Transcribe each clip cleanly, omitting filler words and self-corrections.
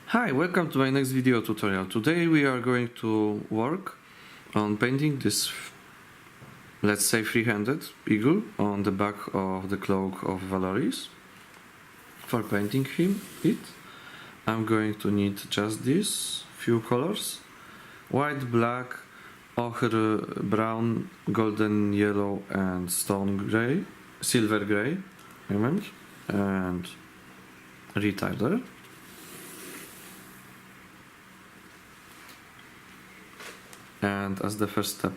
Hi, welcome to my next video tutorial. Today we are going to work on painting this, let's say, three-handed eagle on the back of the cloak of Valoris. For painting I'm going to need just these few colors: white, black, ochre, brown, golden yellow and stone gray, silver gray, and retarder. And as the first step,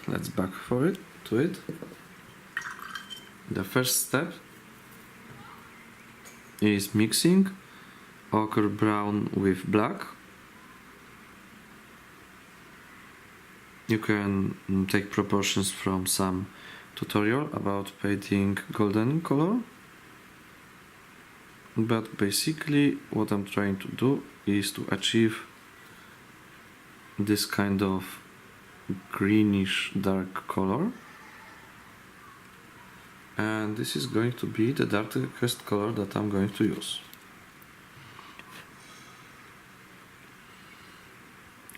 let's back to it. The first step is mixing ochre brown with black. You can take proportions from some tutorial about painting golden color, but basically what I'm trying to do is to achieve this kind of greenish dark color, and this is going to be the darkest color that I'm going to use.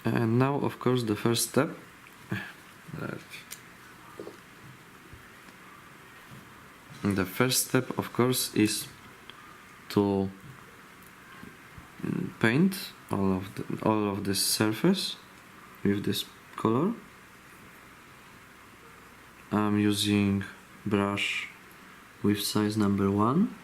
And now, of course, the first step of course is to paint all of this surface with this color. I'm using brush with size number 1.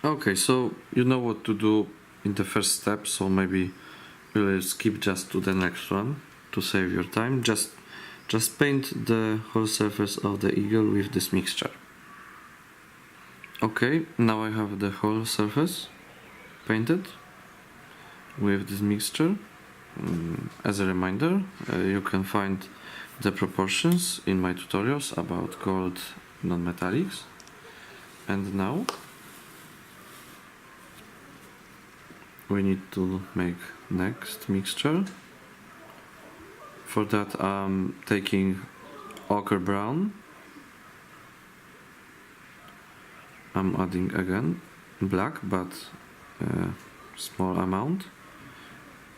Okay, so you know what to do in the first step, so maybe we'll skip just to the next one to save your time. Just paint the whole surface of the eagle with this mixture. Okay, now I have the whole surface painted with this mixture. As a reminder, you can find the proportions in my tutorials about gold non-metallics. And now we need to make next mixture. For that I'm taking ochre brown. I'm adding again black, but small amount,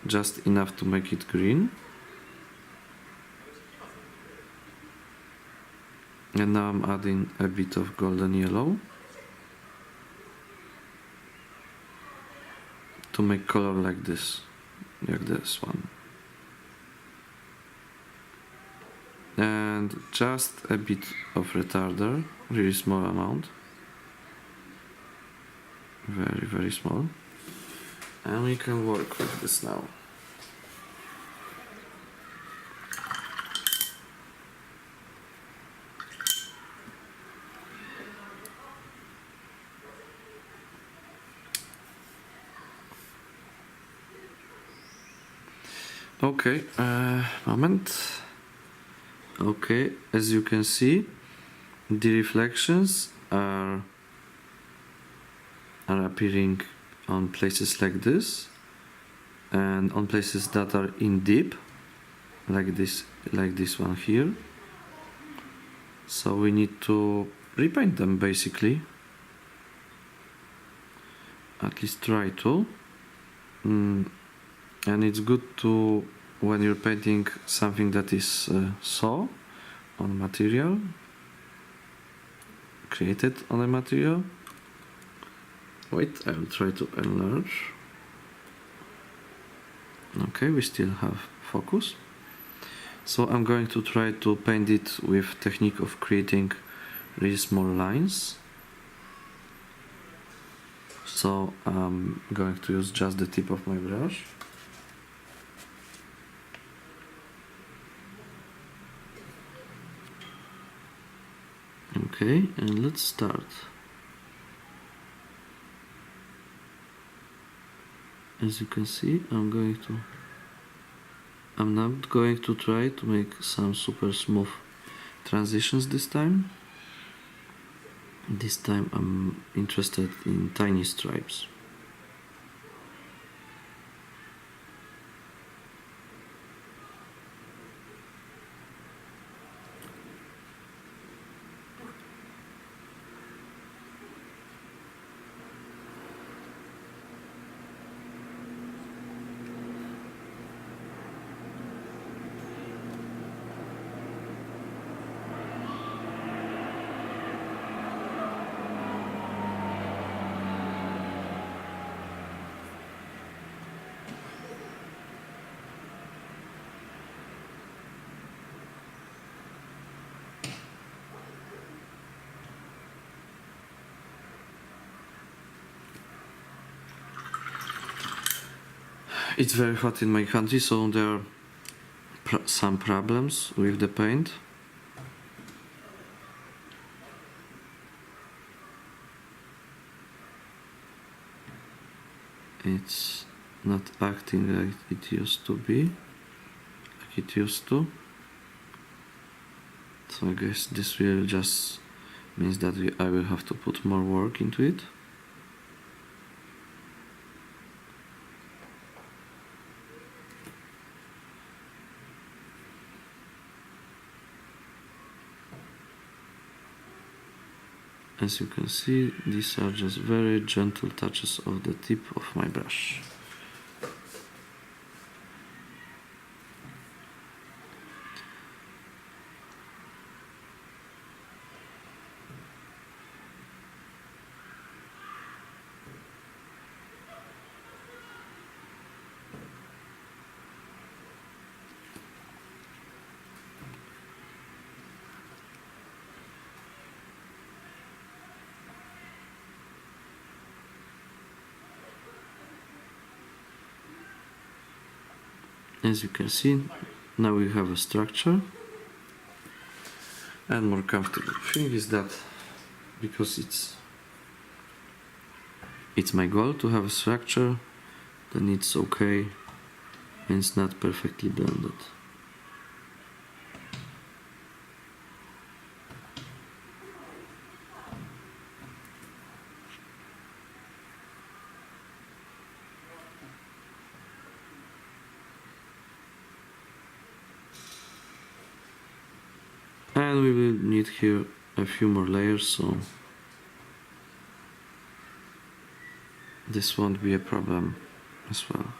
just enough to make it green. And now I'm adding a bit of golden yellow to make color like this one. And just a bit of retarder, really small amount, very small, and we can work with this now. Okay, moment. Okay, as you can see, the reflections are appearing on places like this, and on places that are in deep like this one here. So we need to repaint them basically, at least try to. And it's good to, when you're painting something that is saw on material, created on a material. Wait, I will try to enlarge. Okay, we still have focus. So I'm going to try to paint it with technique of creating really small lines. So I'm going to use just the tip of my brush. Okay, and let's start. As you can see, I'm not going to try to make some super smooth transitions this time. This time I'm interested in tiny stripes. It's very hot in my country, so there are some problems with the paint. It's not acting like it used to be, So I guess this will just means that I will have to put more work into it. As you can see, these are just very gentle touches of the tip of my brush. As you can see, now we have a structure. And more comfortable thing is that because it's my goal to have a structure, then it's okay and it's not perfectly blended. And we will need here a few more layers, so this won't be a problem as well.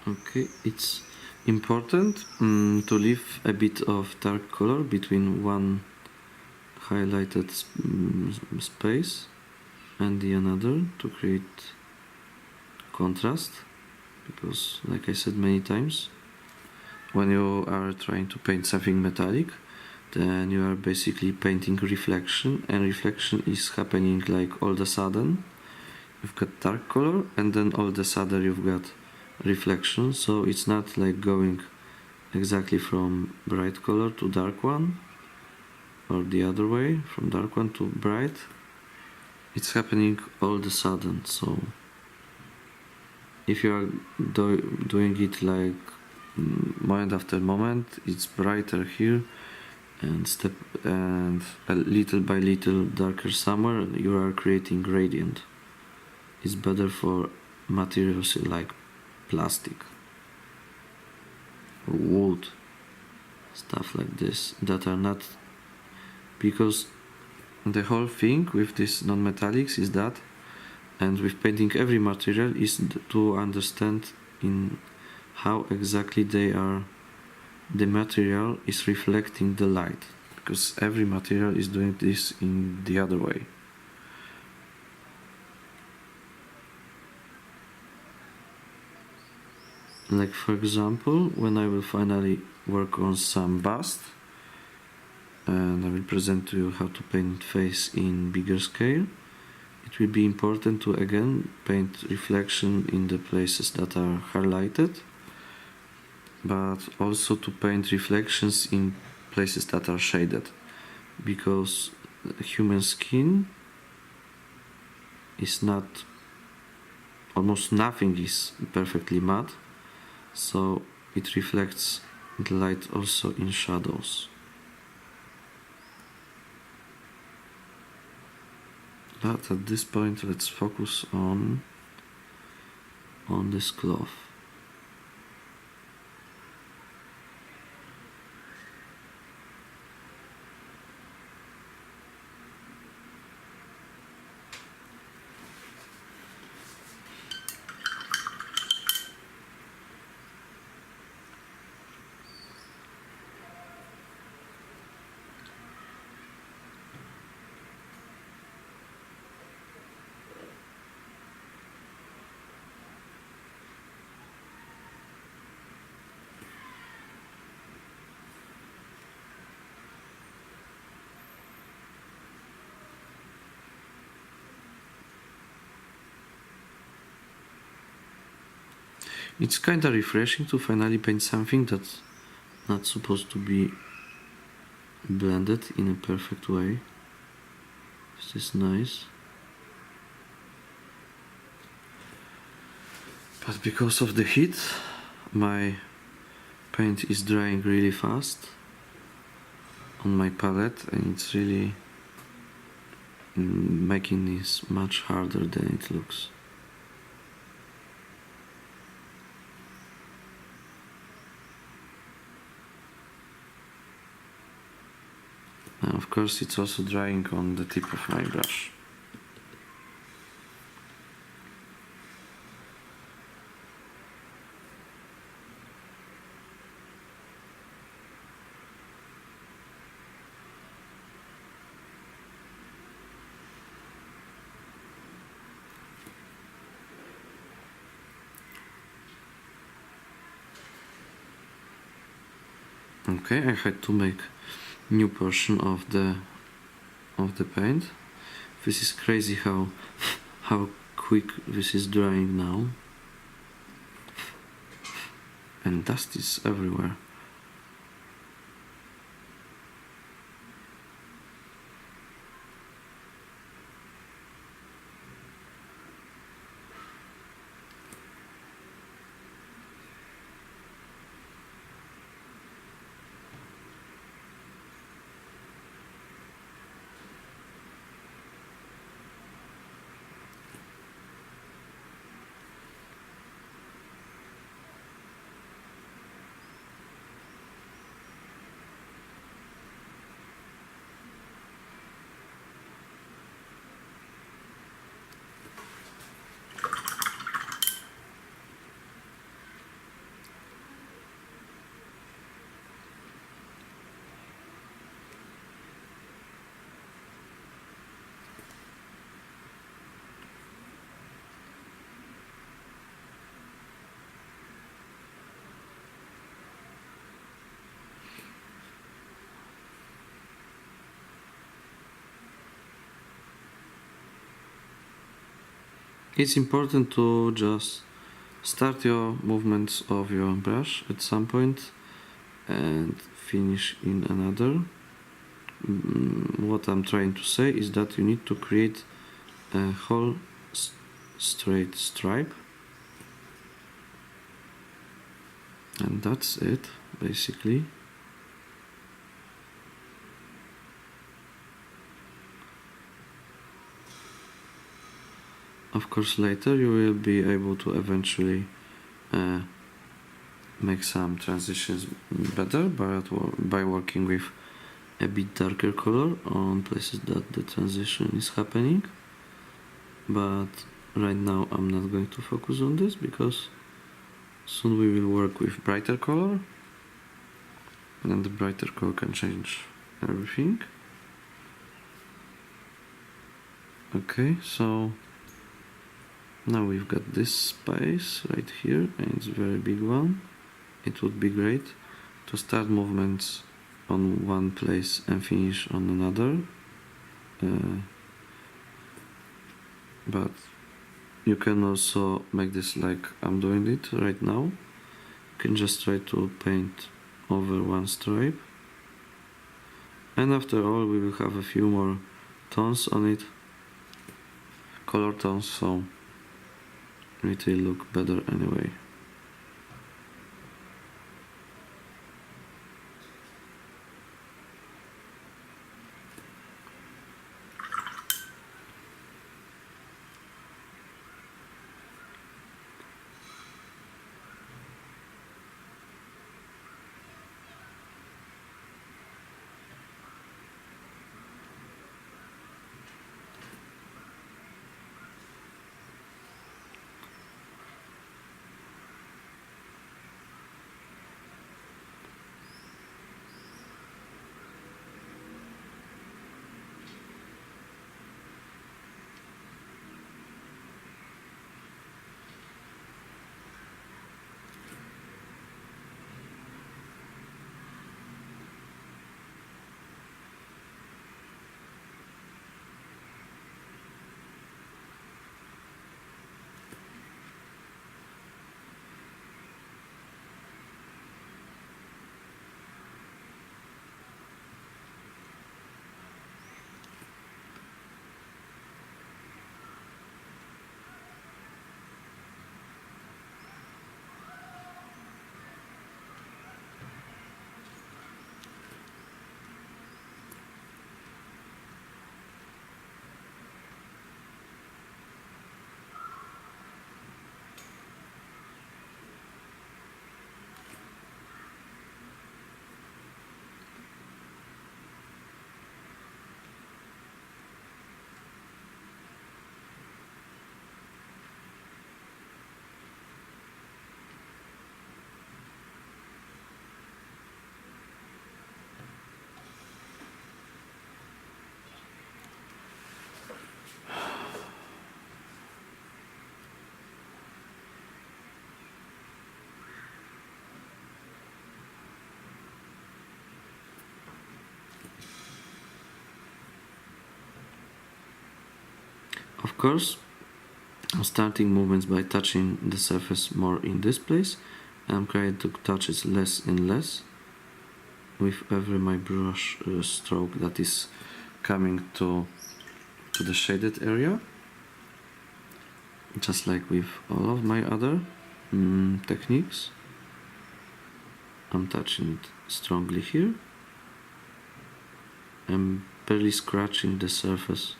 Okay, it's important to leave a bit of dark color between one highlighted space and the another to create contrast, because like I said many times, when you are trying to paint something metallic, then you are basically painting reflection, and reflection is happening like all of a sudden you've got dark color and then all of a sudden you've got reflection, so it's not like going exactly from bright color to dark one or the other way from dark one to bright. It's happening all of a sudden. So if you are doing it like moment after moment, it's brighter here and a little by little darker somewhere, you are creating gradient. It's better for materials like plastic or wood, stuff like this, that are not, because the whole thing with these non-metallics is that, and with painting every material, is to understand in how exactly they are, the material is reflecting the light, because every material is doing this in the other way. Like for example, when I will finally work on some bust, and I will present to you how to paint face in bigger scale, it will be important to again paint reflection in the places that are highlighted, but also to paint reflections in places that are shaded, because human skin is not, almost nothing is perfectly matte, so it reflects the light also in shadows. But at this point, let's focus on this cloth. It's kinda refreshing to finally paint something that's not supposed to be blended in a perfect way. This is nice. But because of the heat, my paint is drying really fast on my palette, and it's really making this much harder than it looks. And of course it's also drying on the tip of my brush. Okay, I had to make new portion of the paint. This is crazy how quick this is drying now, and dust is everywhere. It's important to just start your movements of your brush at some point and finish in another. What I'm trying to say is that you need to create a whole straight stripe, and that's it basically. Of course later you will be able to eventually make some transitions better by working with a bit darker color on places that the transition is happening, but right now I'm not going to focus on this because soon we will work with brighter color, and the brighter color can change everything. Okay, so now we've got this space right here, and it's a very big one. It would be great to start movements on one place and finish on another, but you can also make this like I'm doing it right now. You can just try to paint over one stripe, and after all we will have a few more tones on it, color tones, so it will look better anyway. Of course, I'm starting movements by touching the surface more in this place, and I'm trying to touch it less and less with every my brush stroke that is coming to the shaded area, just like with all of my other techniques. I'm touching it strongly here. I'm barely scratching the surface.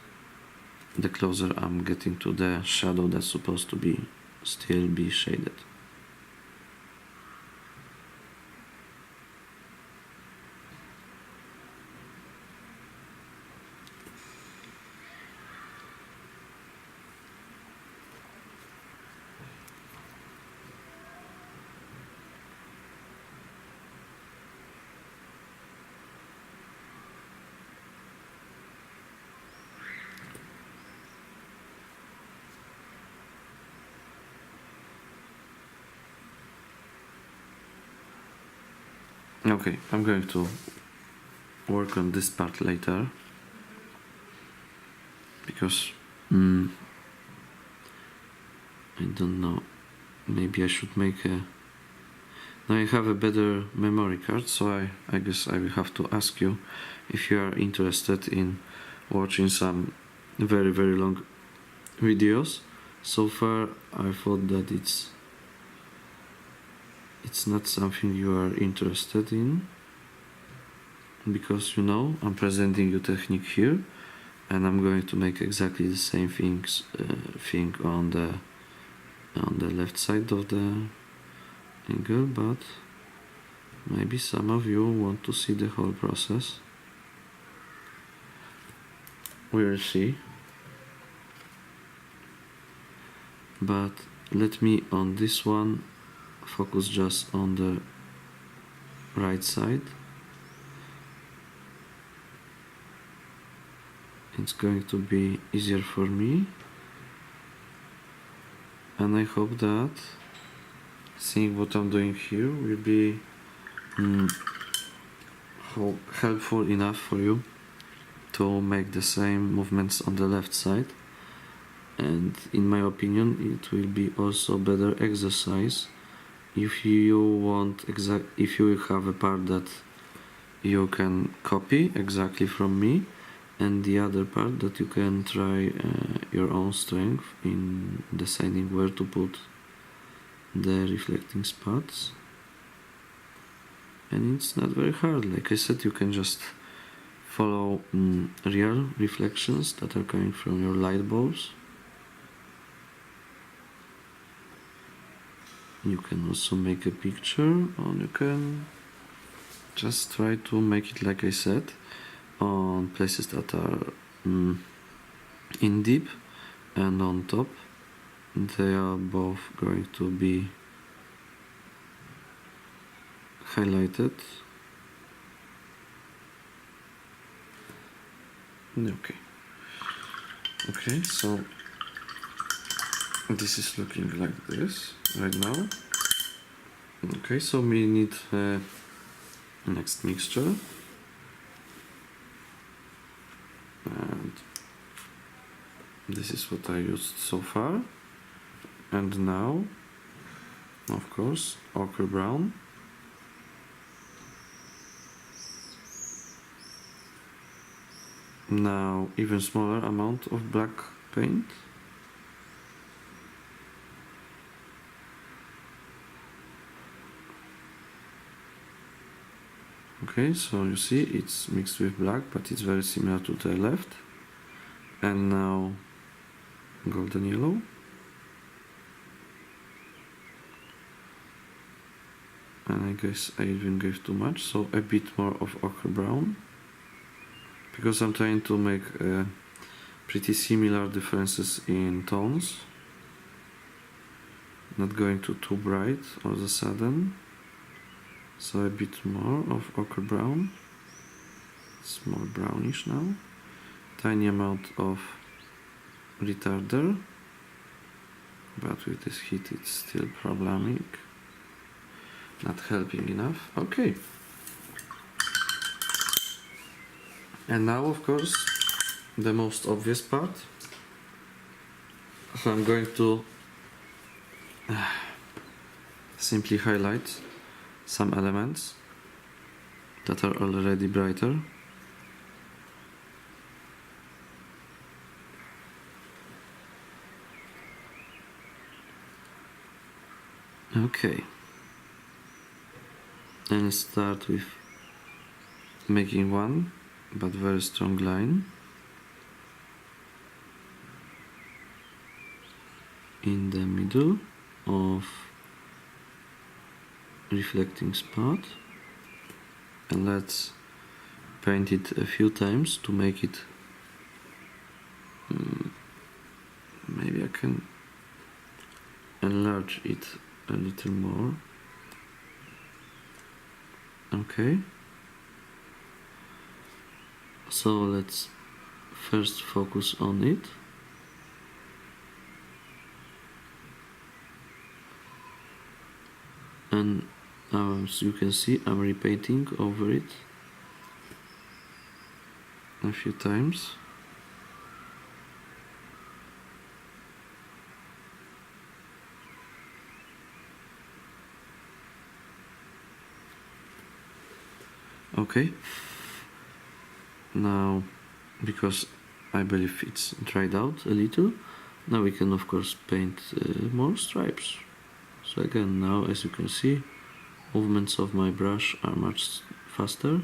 The closer I'm getting to the shadow that's supposed to be still be shaded. Okay, I'm going to work on this part later because I don't know, maybe I should make a... Now I have a better memory card, so I guess I will have to ask you if you are interested in watching some very long videos. So far I thought that it's not something you are interested in, because you know I'm presenting you technique here, and I'm going to make exactly the same thing on the left side of the angle, but maybe some of you want to see the whole process. We will see. But let me on this one focus just on the right side. It's going to be easier for me, and I hope that seeing what I'm doing here will be helpful enough for you to make the same movements on the left side. And in my opinion, it will be also better exercise if you have a part that you can copy exactly from me, and the other part that you can try your own strength in deciding where to put the reflecting spots. And it's not very hard. Like I said, you can just follow real reflections that are coming from your light bulbs. You can also make a picture, or you can just try to make it, like I said, on places that are in deep and on top. They are both going to be highlighted. Okay, so this is looking like this right now. Okay, so we need next mixture, and this is what I used so far. And now, of course, ochre brown. Now even smaller amount of black paint. Okay, so you see it's mixed with black, but it's very similar to the left. And now golden yellow. And I guess I even gave too much, so a bit more of ochre brown, because I'm trying to make pretty similar differences in tones, not going too bright all of a sudden. So a bit more of ochre brown. It's more brownish now. Tiny amount of retarder, but with this heat it's still problematic, not helping enough. Okay. And now, of course, the most obvious part. So I'm going to simply highlight some elements that are already brighter. Okay. And start with making one but very strong line in the middle of reflecting spot, and let's paint it a few times to make it maybe I can enlarge it a little more. Okay, so let's first focus on it. And as you can see, I'm repainting over it a few times. Okay, now because I believe it's dried out a little, now we can of course paint more stripes. So again, now as you can see, movements of my brush are much faster.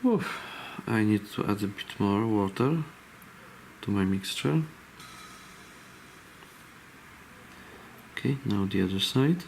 Oof. I need to add a bit more water to my mixture. Okay, now the other side.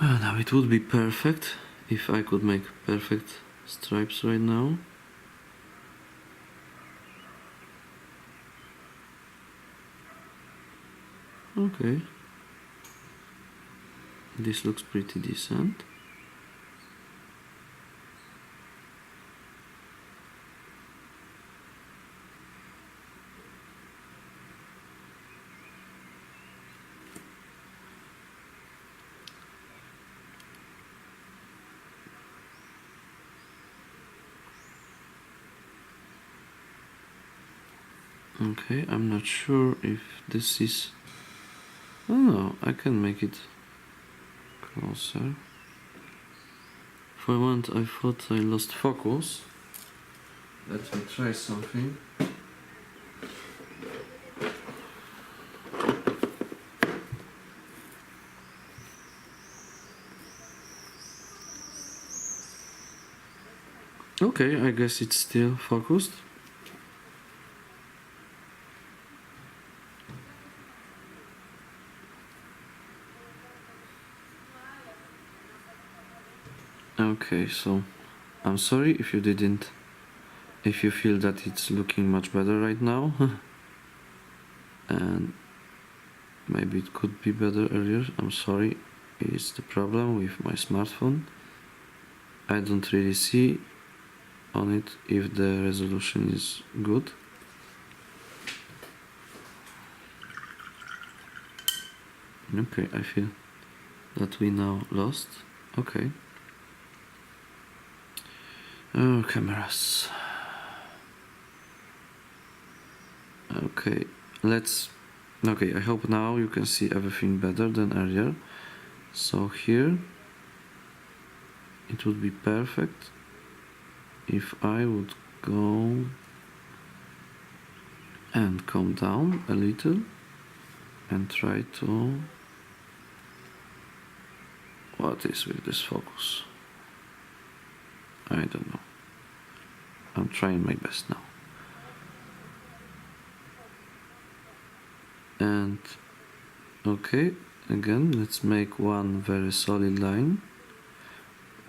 Now it would be perfect if I could make perfect stripes right now. Okay, this looks pretty decent. Okay, I'm not sure if this is... Oh no, I can make it closer. For a moment I thought I lost focus. Let me try something. Okay, I guess it's still focused. Okay, so I'm sorry if you didn't, if you feel that it's looking much better right now. And maybe it could be better earlier. I'm sorry, it's the problem with my smartphone. I don't really see on it if the resolution is good. Okay, I feel that we now lost. Okay. Oh, cameras. Okay, let's... Okay, I hope now you can see everything better than earlier. So here it would be perfect if I would go and come down a little and try to... What is with this focus? I don't know. I'm trying my best now. And okay, again, let's make one very solid line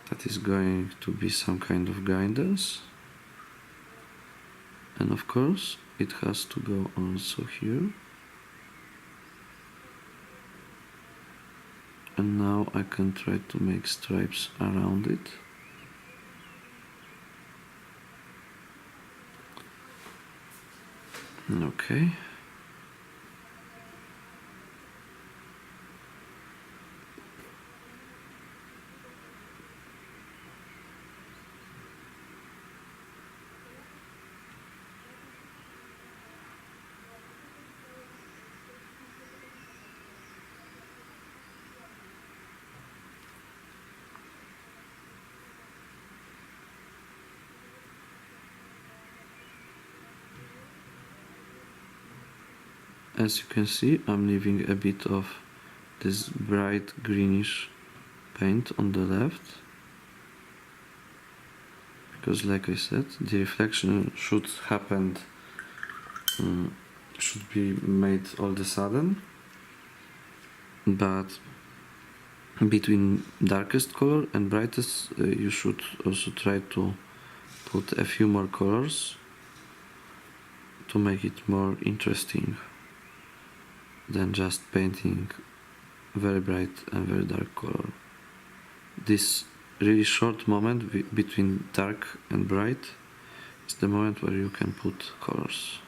that is going to be some kind of guidance. And of course, it has to go also here. And now I can try to make stripes around it. Okay. as you can see, I'm leaving a bit of this bright greenish paint on the left, because like I said, the reflection should happen, should be made all of a sudden, but between darkest color and brightest you should also try to put a few more colors to make it more interesting than just painting very bright and very dark color. This really short moment between dark and bright is the moment where you can put colors.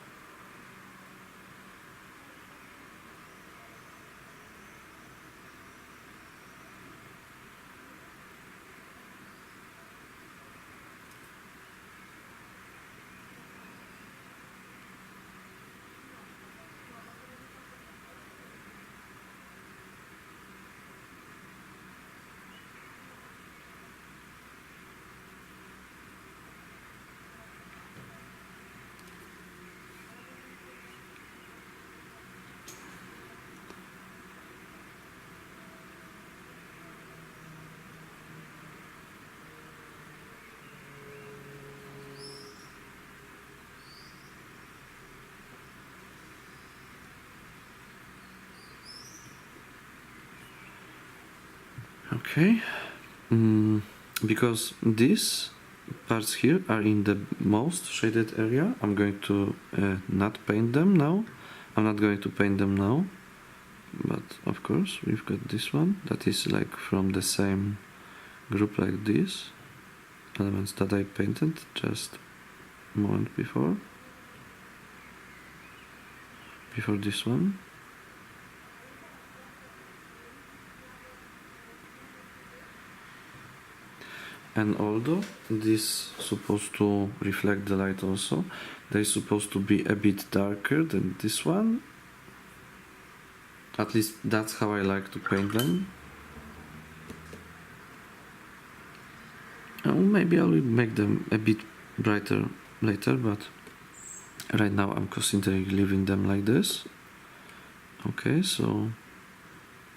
Okay, because these parts here are in the most shaded area, I'm going to not paint them now. I'm not going to paint them now, but of course we've got this one that is like from the same group like this elements that I painted just a moment before this one. And although this is supposed to reflect the light also, they're supposed to be a bit darker than this one. At least that's how I like to paint them. Maybe I will make them a bit brighter later, but right now I'm considering leaving them like this. Okay, so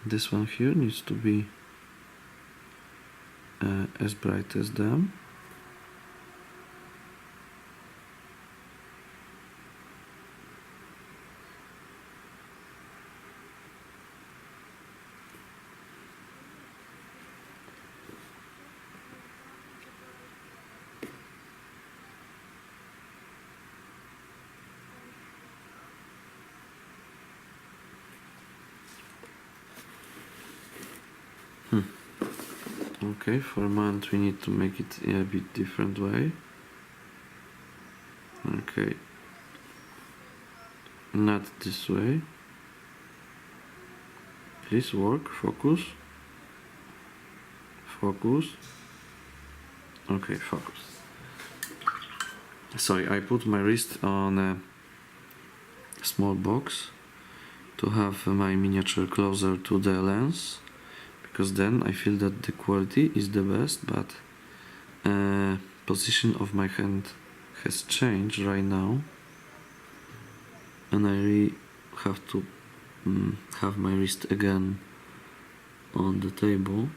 this one here needs to be as bright as them. Okay, for a moment we need to make it in a bit different way. Okay, not this way. Please work, focus. Focus. Okay, focus. Sorry, I put my wrist on a small box to have my miniature closer to the lens, because then I feel that the quality is the best, but position of my hand has changed right now, and I really have to have my wrist again on the table.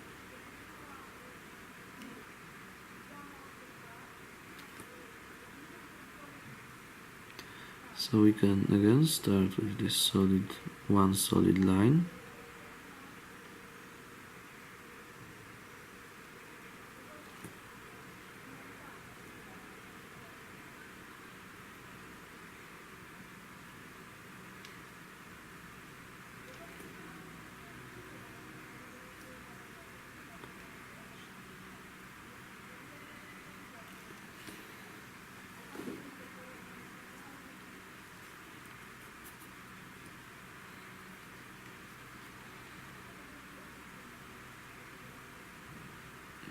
So we can again start with this one solid line.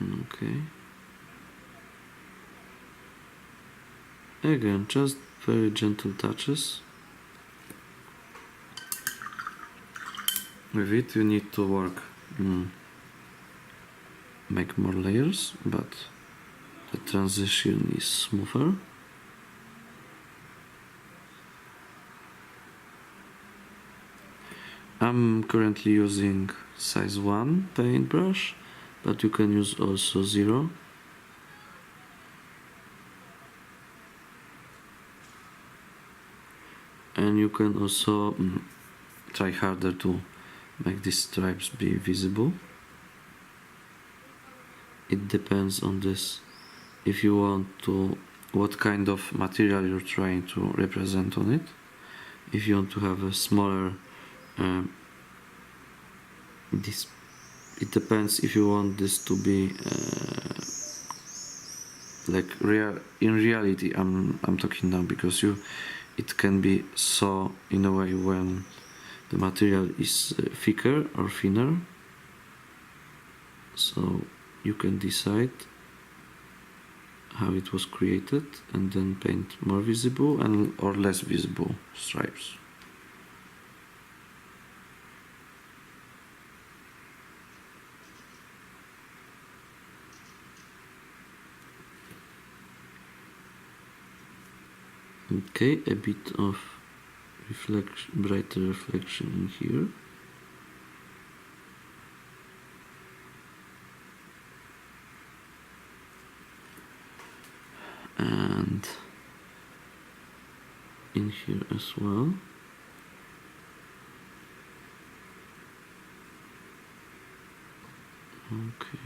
Okay. Again, just very gentle touches. With it you need to work, make more layers, but the transition is smoother. I'm currently using size 1 paintbrush, but you can use also 0. And you can also try harder to make these stripes be visible. It depends on this. If you want to, what kind of material you're trying to represent on it. If you want to have a smaller this, it depends if you want this to be like real in reality. I'm talking now because it can be saw in a way when the material is thicker or thinner, so you can decide how it was created and then paint more visible and or less visible stripes. Okay, a bit of reflection, brighter reflection in here. And in here as well. Okay.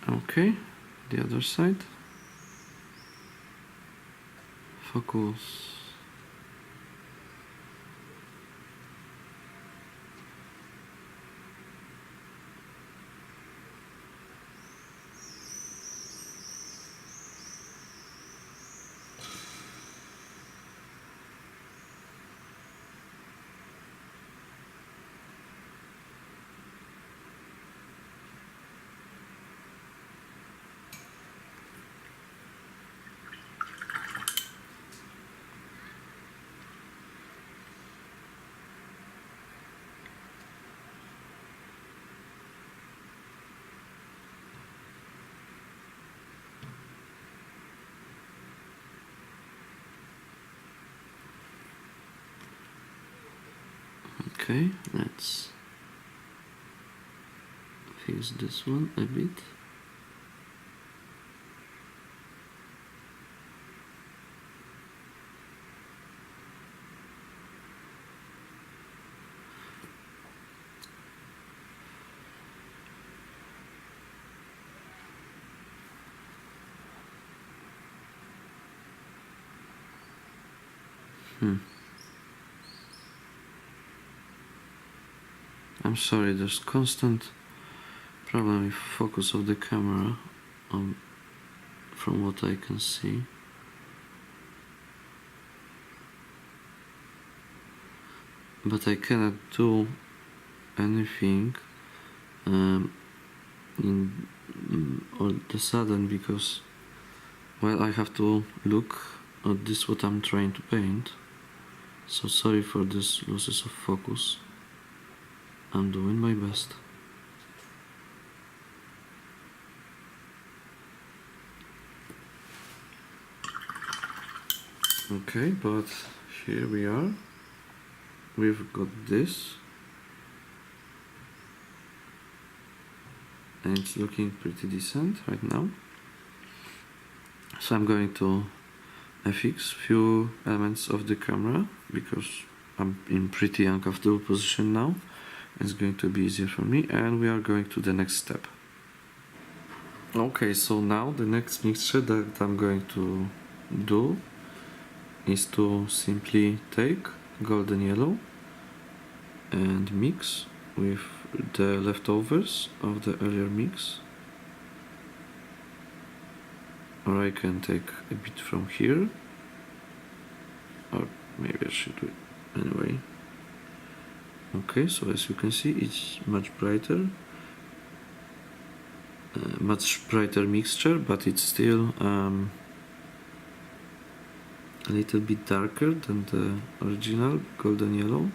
Okay, the other side. Focus. Okay, let's fix this one a bit. I'm sorry, there's constant problem with focus of the camera from what I can see. But I cannot do anything all of a sudden because, well, I have to look this is what I'm trying to paint. So sorry for this losses of focus. I'm doing my best. Okay, but here we are. We've got this. And it's looking pretty decent right now. So I'm going to FX few elements of the camera because I'm in pretty uncomfortable position now. It's going to be easier for me, and we are going to the next step. Okay, so now the next mixture that I'm going to do is to simply take golden yellow and mix with the leftovers of the earlier mix. Or I can take a bit from here, or maybe I should do it anyway. Okay, so as you can see, it's much brighter mixture, but it's still a little bit darker than the original golden yellow.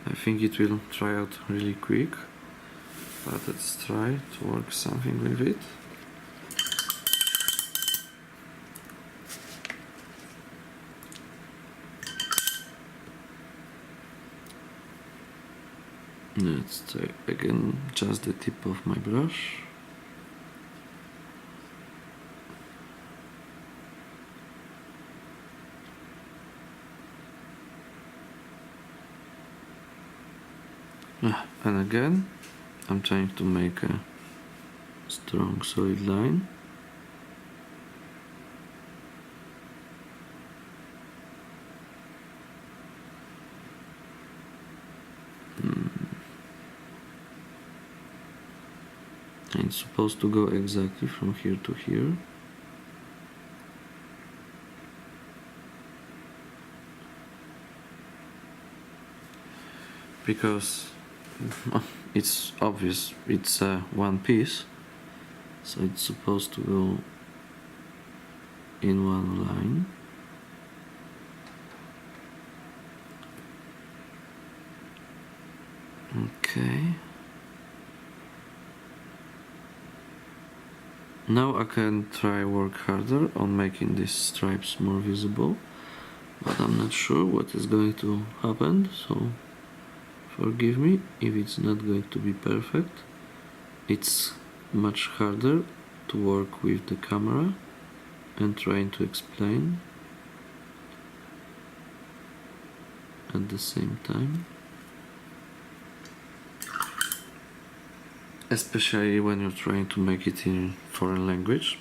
I think it will dry out really quick, but let's try to work something with it. Let's take again just the tip of my brush. And again, I'm trying to make a strong solid line. And it's supposed to go exactly from here to here. Because it's obvious it's one piece, so it's supposed to go in one line. Okay. Now I can try work harder on making these stripes more visible, but I'm not sure what is going to happen, so forgive me if it's not going to be perfect. It's much harder to work with the camera and trying to explain at the same time. Especially when you're trying to make it in foreign language.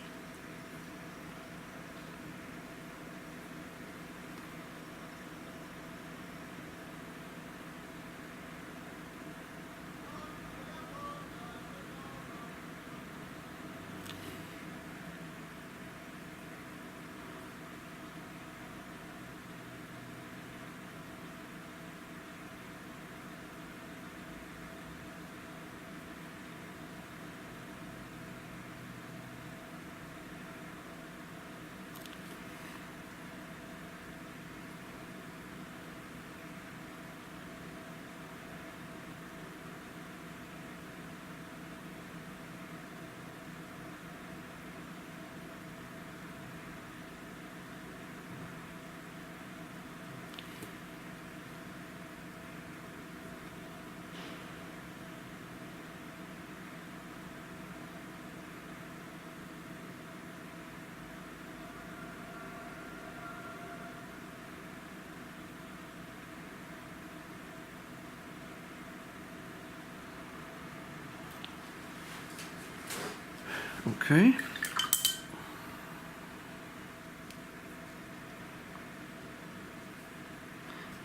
Okay.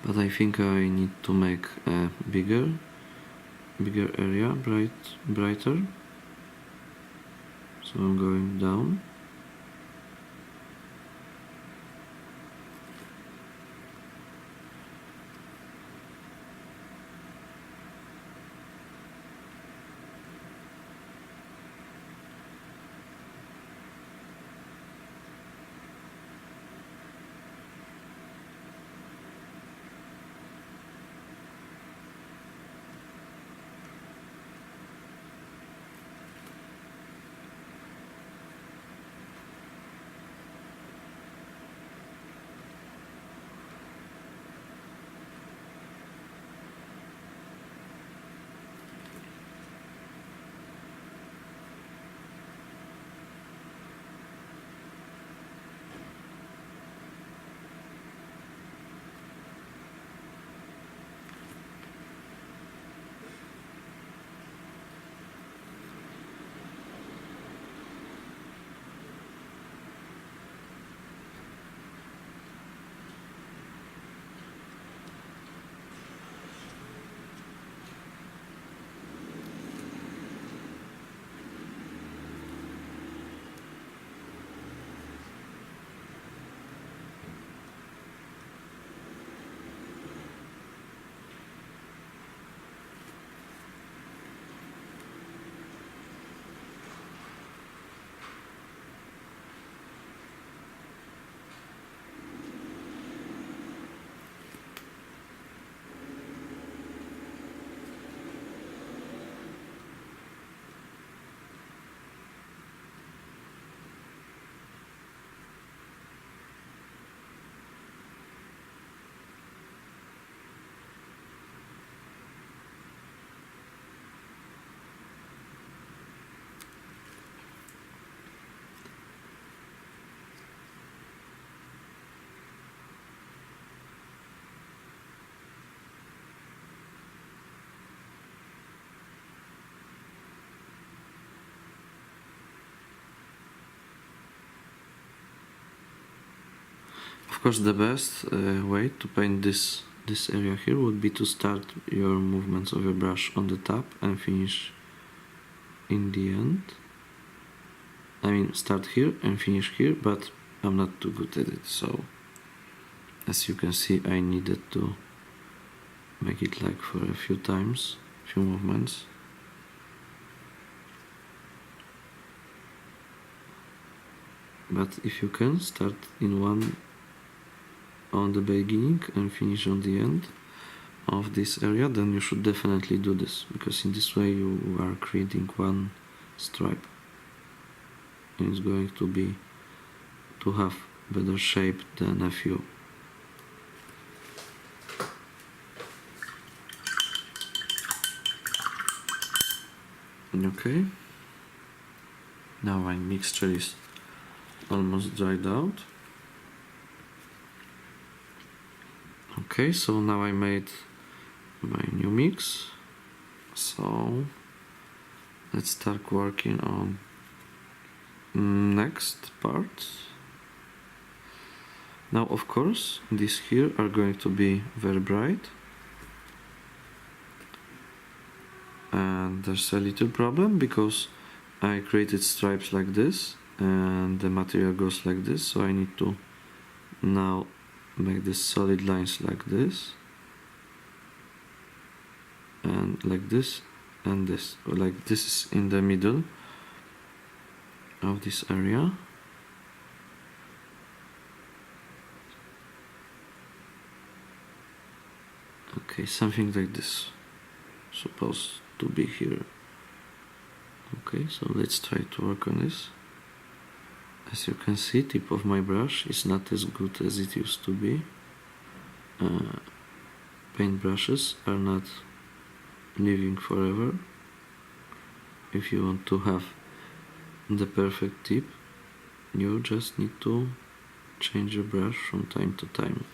But I think I need to make a bigger area, brighter. So I'm going down. Of course, the best way to paint this area here would be to start your movements of your brush on the top and finish in the end. I mean, start here and finish here, but I'm not too good at it, so as you can see, I needed to make it like for a few times, few movements. But if you can start in one on the beginning and finish on the end of this area, then you should definitely do this, because in this way you are creating one stripe and it's going to have better shape than a few. Okay, now my mixture is almost dried out. Okay, so now I made my new mix, so let's start working on next part. Now, of course, these here are going to be very bright, and there's a little problem because I created stripes like this and the material goes like this, so I need to now make the solid lines like this and like this and this, like this is in the middle of this area. Okay, something like this supposed to be here. Okay, so let's try to work on this. As you can see, tip of my brush is not as good as it used to be. Paint brushes are not living forever. If you want to have the perfect tip, you just need to change your brush from time to time.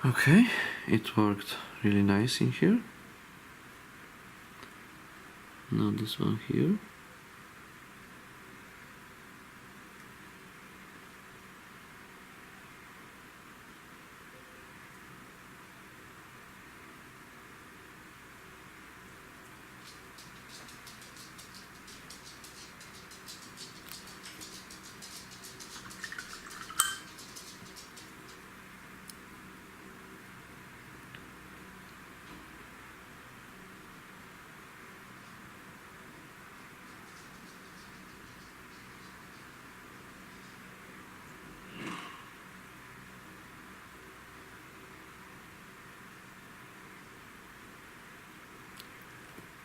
Okay, it worked really nice in here. Now this one here.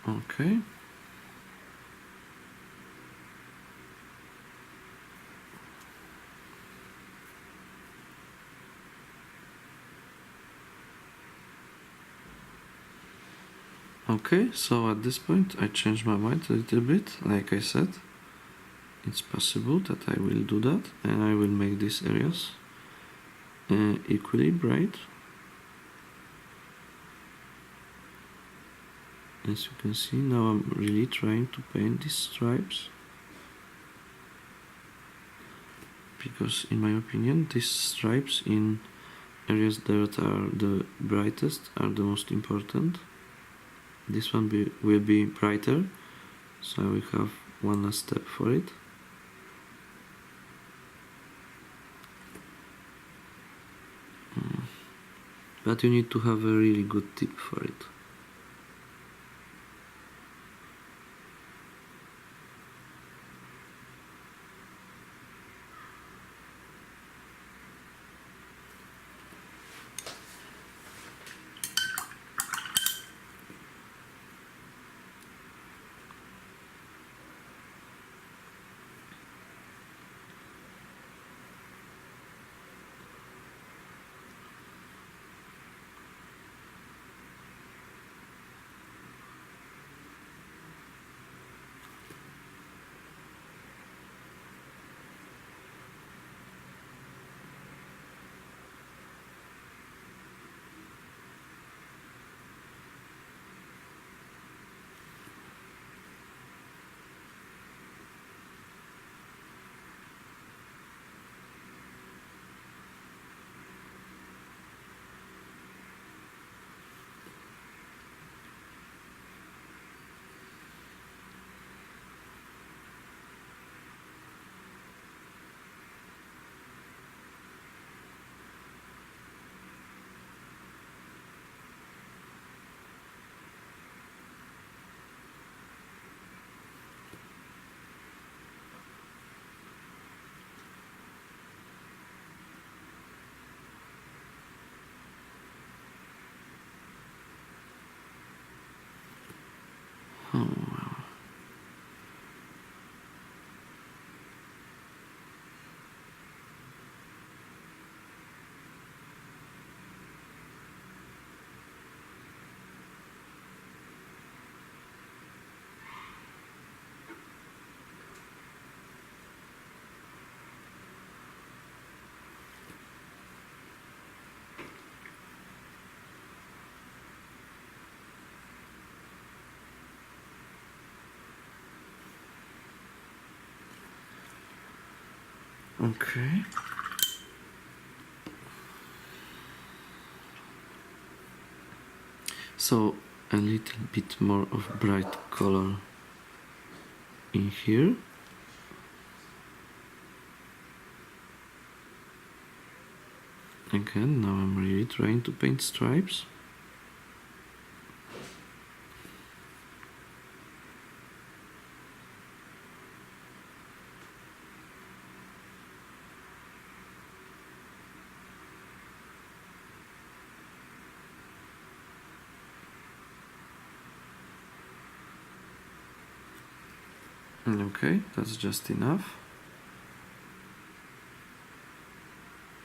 Okay. Okay, so at this point I changed my mind a little bit. Like I said, it's possible that I will do that, and I will make these areas equally bright. As you can see, now I'm really trying to paint these stripes, because in my opinion these stripes in areas that are the brightest are the most important. This one will be brighter, so I will have one last step for it. But you need to have a really good tip for it. Oh wow. Okay. So a little bit more of bright color in here. Again, now I'm really trying to paint stripes. Okay, that's just enough.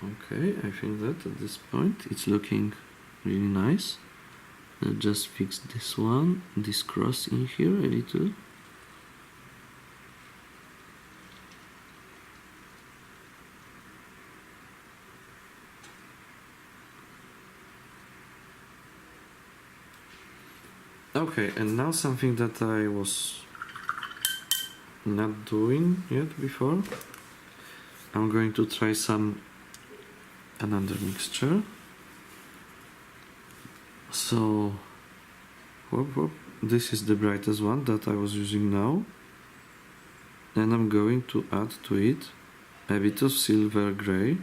Okay, I think that at this point it's looking really nice. I'll just fix this one, this cross in here a little. Okay, and now something that I was not doing yet before. I'm going to try another mixture. So this is the brightest one that I was using now, and I'm going to add to it a bit of silver gray.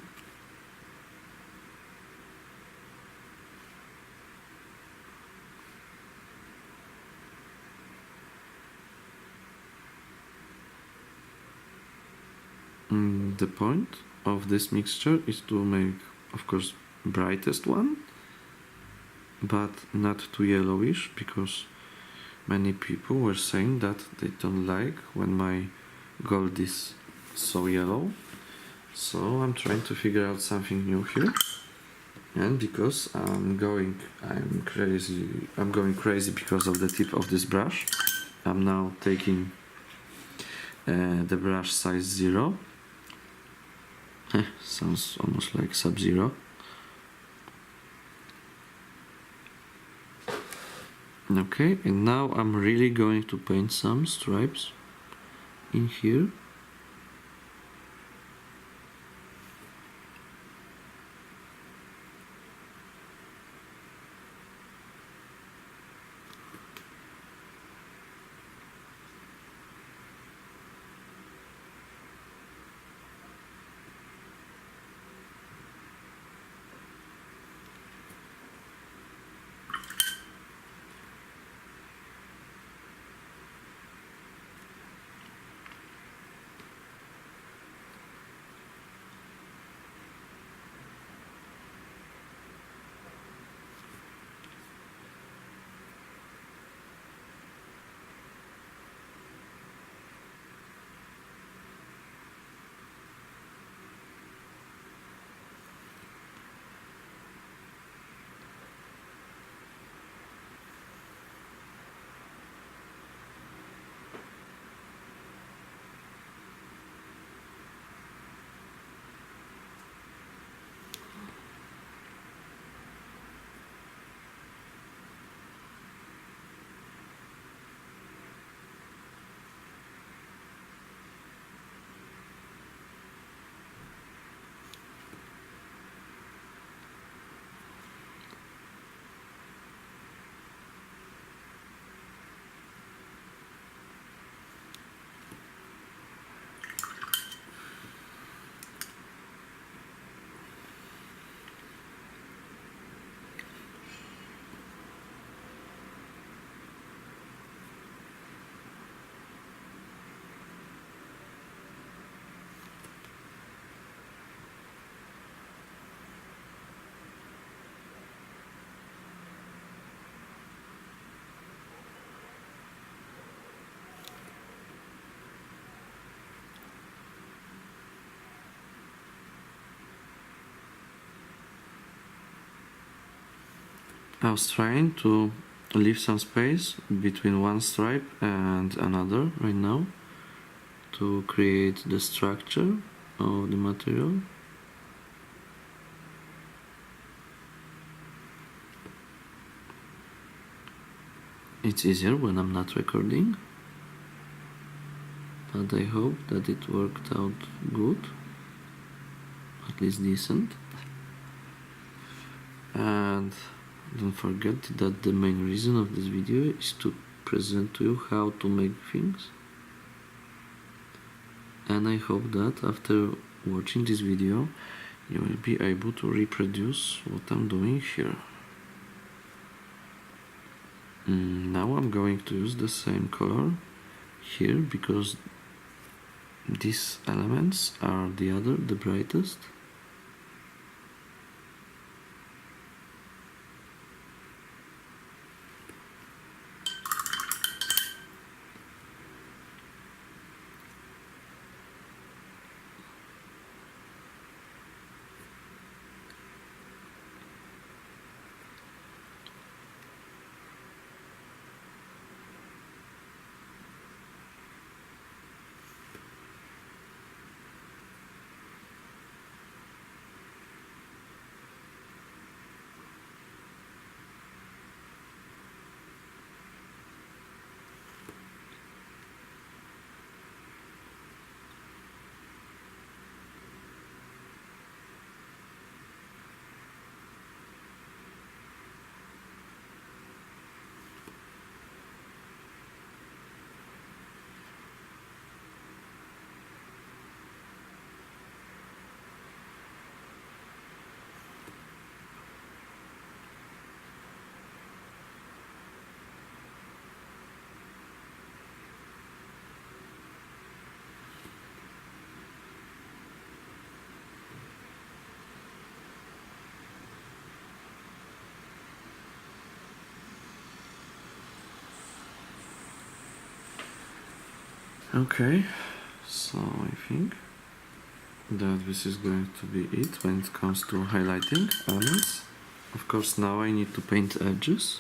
The point of this mixture is to make, of course, brightest one, but not too yellowish, because Many people were saying that they don't like when my gold is so yellow. So I'm trying to figure out something new here. And because I'm going crazy because of the tip of this brush. I'm now taking the brush size 0. Sounds almost like Sub-Zero. Okay, and now I'm really going to paint some stripes in here. I was trying to leave some space between one stripe and another right now to create the structure of the material. It's easier when I'm not recording, but I hope that it worked out good, at least decent. And don't forget that the main reason of this video is to present to you how to make things. And I hope that after watching this video you will be able to reproduce what I'm doing here. Now I'm going to use the same color here because these elements are the brightest. Okay, so I think that this is going to be it when it comes to highlighting elements. Of course, now I need to paint edges.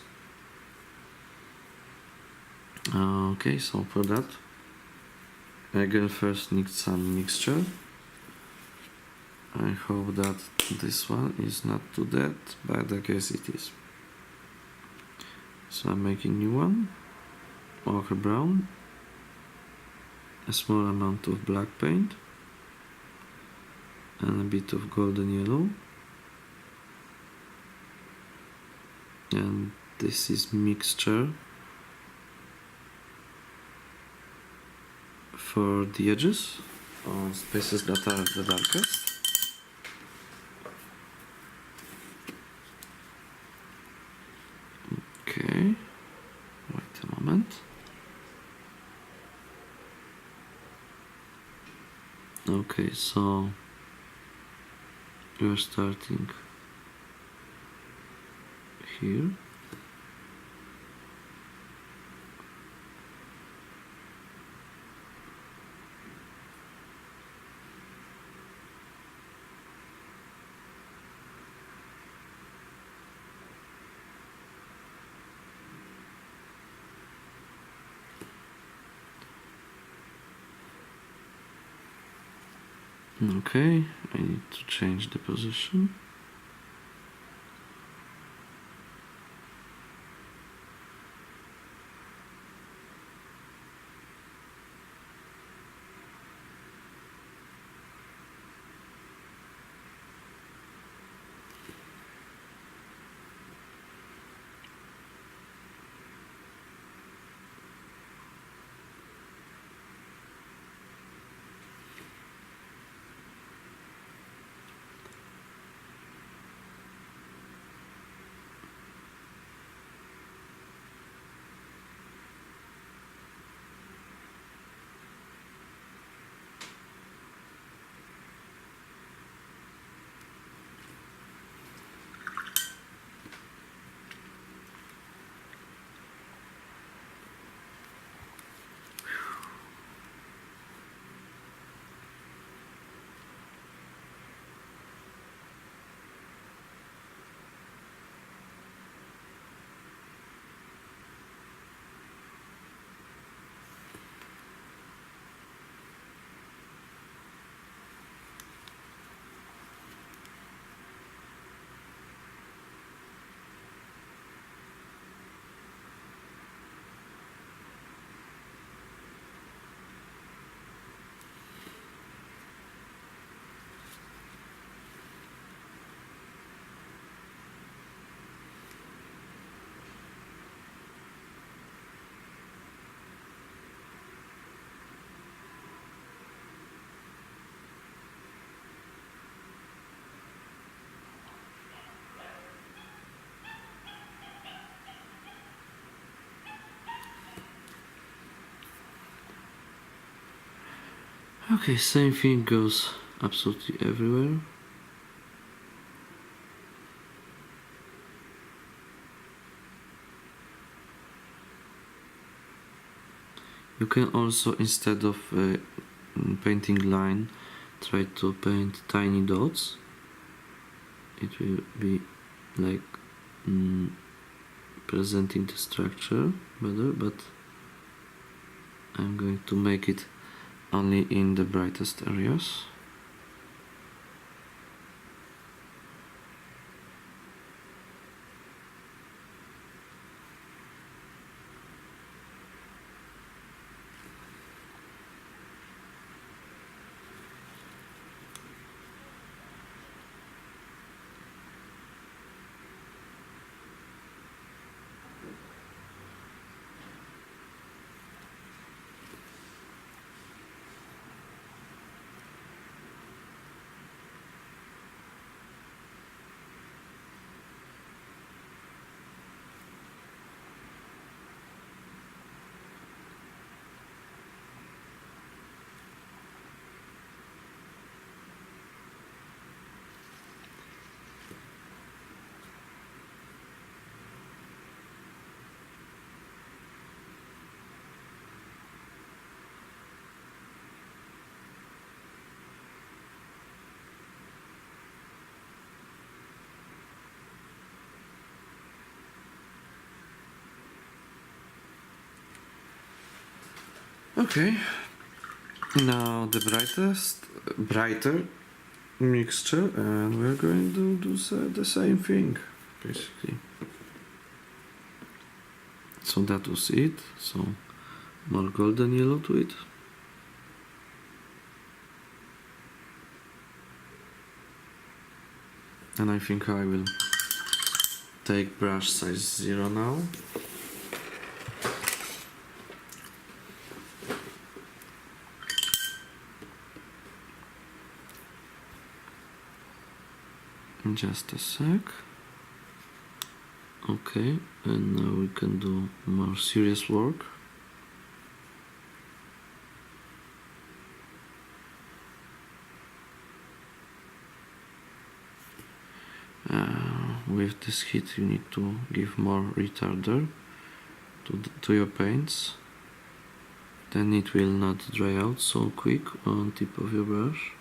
Okay, so for that, again, first need some mixture. I hope that this one is not too dead, but I guess it is. So I'm making new one, ochre brown, a small amount of black paint, and a bit of golden yellow. And this is mixture for the edges on spaces that are the darkest. Okay, wait a moment. Okay, so you're starting here. Okay, I need to change the position. Okay, same thing goes absolutely everywhere. You can also, instead of painting line, try to paint tiny dots. It will be like presenting the structure better, but I'm going to make it only in the brightest areas. Okay, now the brighter mixture, and we're going to do the same thing, basically. So that was it. So more golden yellow to it. And I think I will take brush size 0 now. Just a sec. Okay, and now we can do more serious work. With this heat you need to give more retarder to your paints, then it will not dry out so quick on tip of your brush.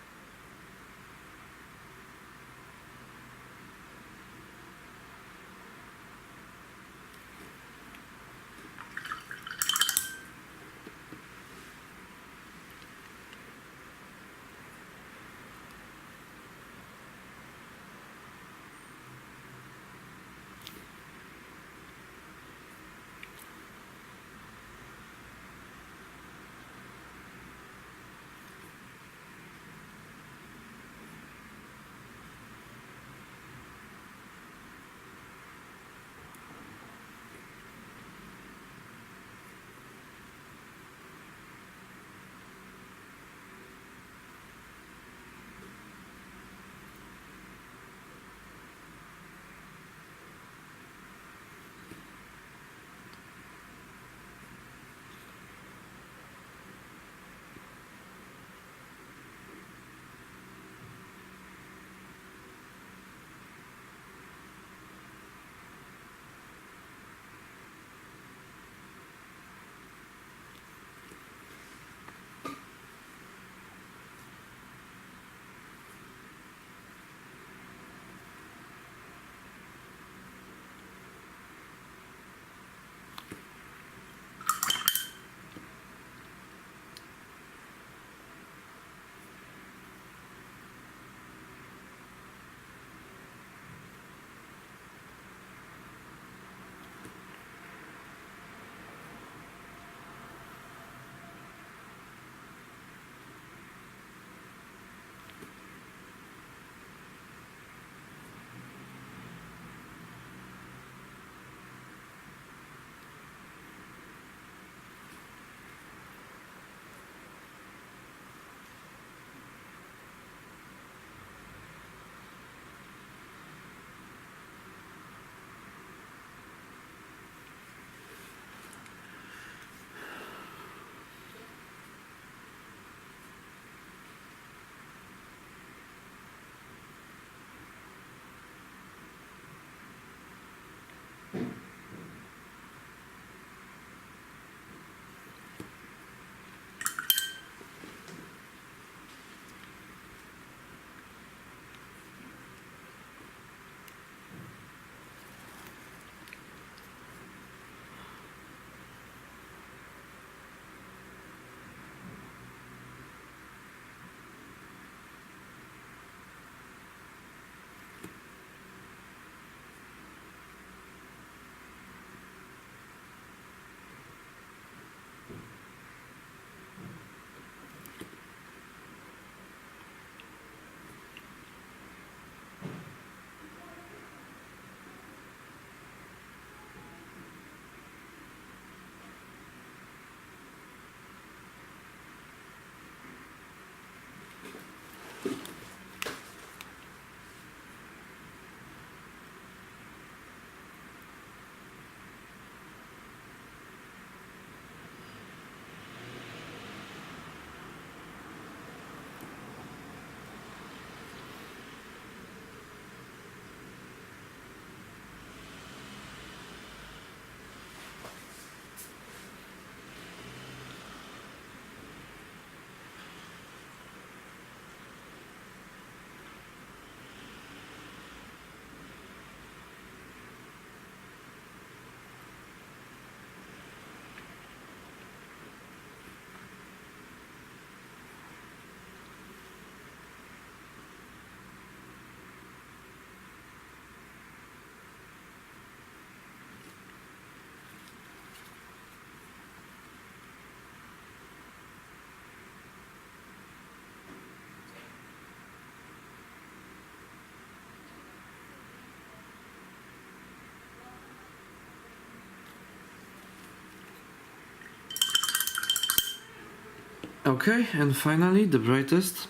Okay, and finally the brightest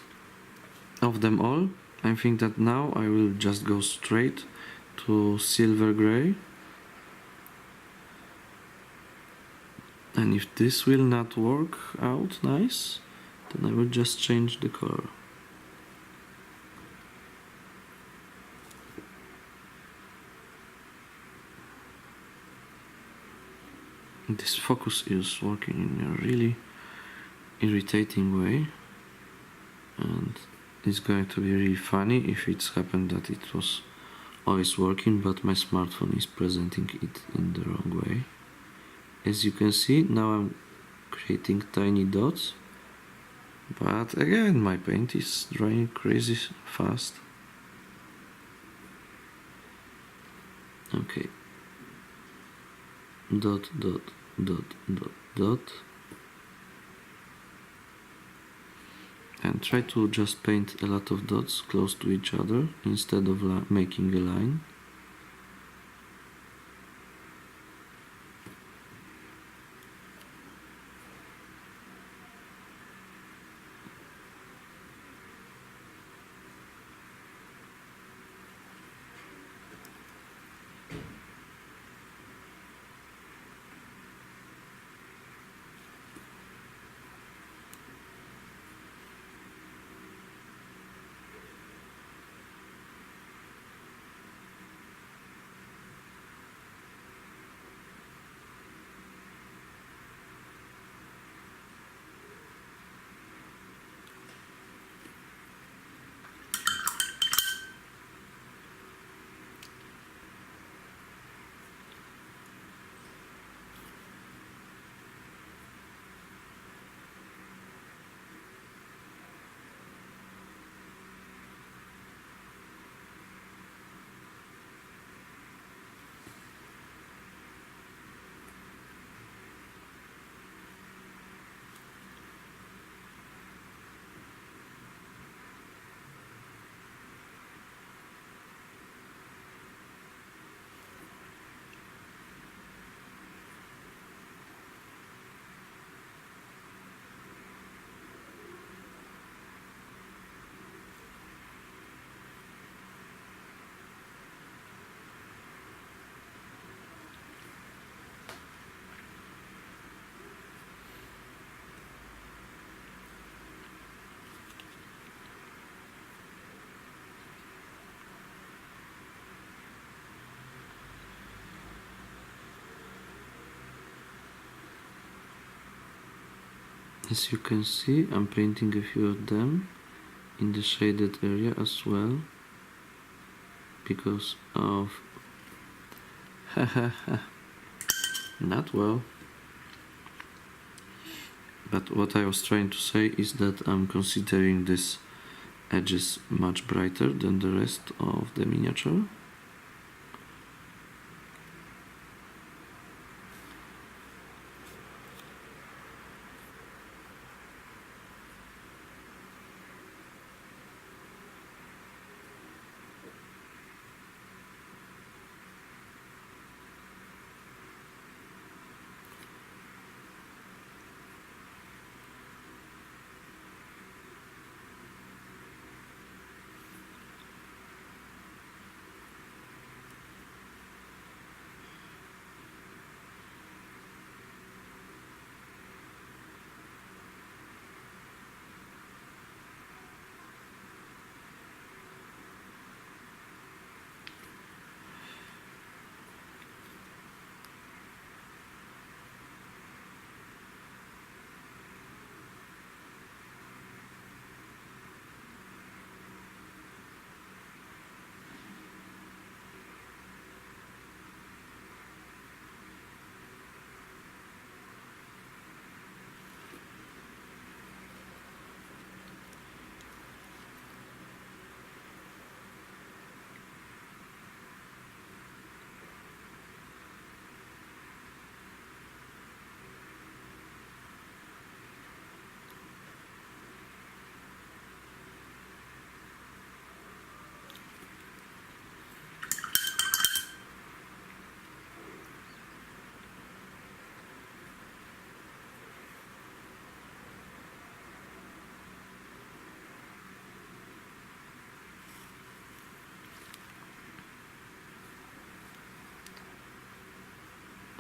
of them all. I think that now I will just go straight to silver gray. And if this will not work out nice, then I will just change the color. This focus is working in a really irritating way, and it's going to be really funny if it's happened that it was always working but my smartphone is presenting it in the wrong way. As you can see, now I'm creating tiny dots, but again my paint is drying crazy fast. Okay, dot dot dot dot dot, and try to just paint a lot of dots close to each other instead of making a line. As you can see, I'm painting a few of them in the shaded area as well, because of not well. But what I was trying to say is that I'm considering this edges much brighter than the rest of the miniature.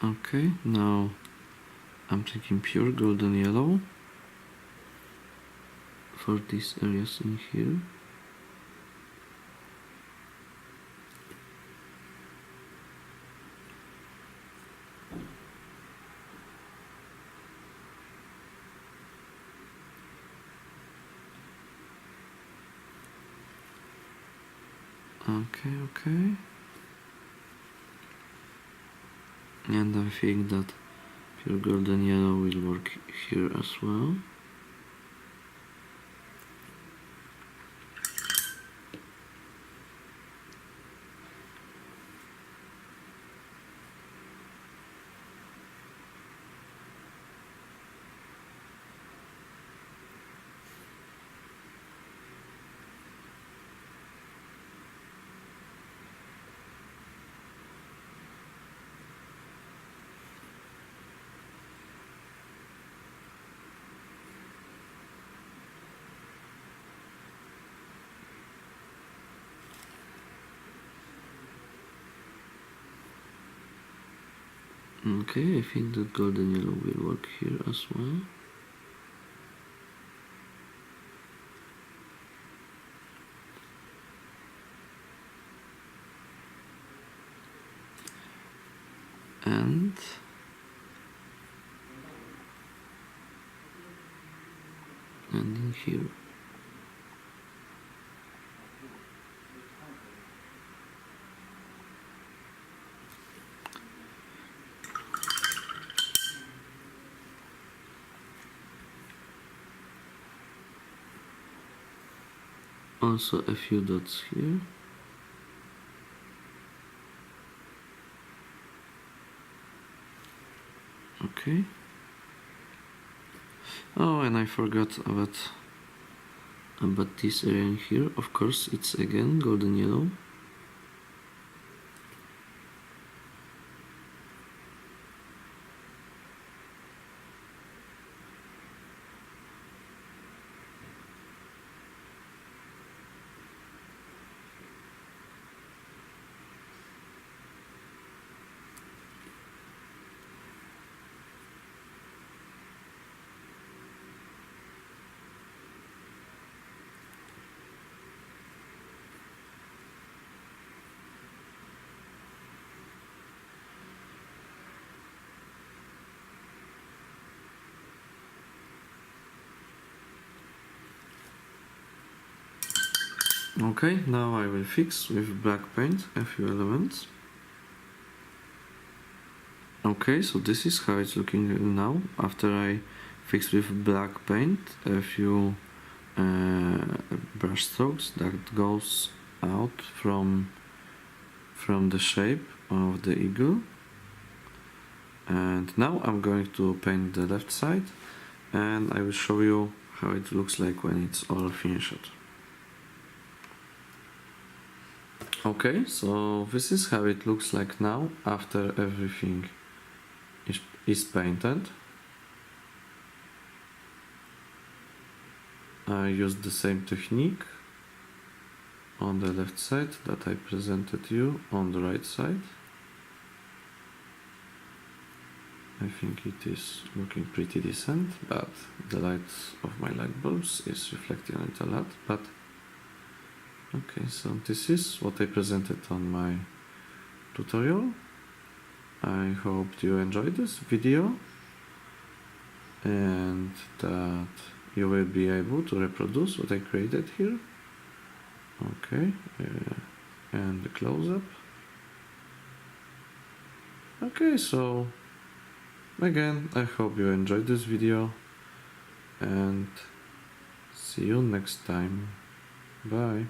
Okay, now I'm taking pure golden yellow for these areas in here. Okay. And I think that pure golden yellow will work here as well. Okay, I think that golden yellow will work here as well. And in here. Also a few dots here. Okay. Oh, and I forgot about this area in here. Of course, it's again golden yellow. Okay, now I will fix with black paint a few elements. Okay, so this is how it's looking now after I fixed with black paint a few brush strokes that goes out from the shape of the eagle. And now I'm going to paint the left side and I will show you how it looks like when it's all finished. Okay, so this is how it looks like now after everything is painted. I used the same technique on the left side that I presented you on the right side. I think it is looking pretty decent, but the light of my light bulbs is reflecting on it a lot. But okay, so this is what I presented on my tutorial. I hope you enjoyed this video and that you will be able to reproduce what I created here. Okay, and the close-up. Okay, so again, I hope you enjoyed this video and see you next time. Bye.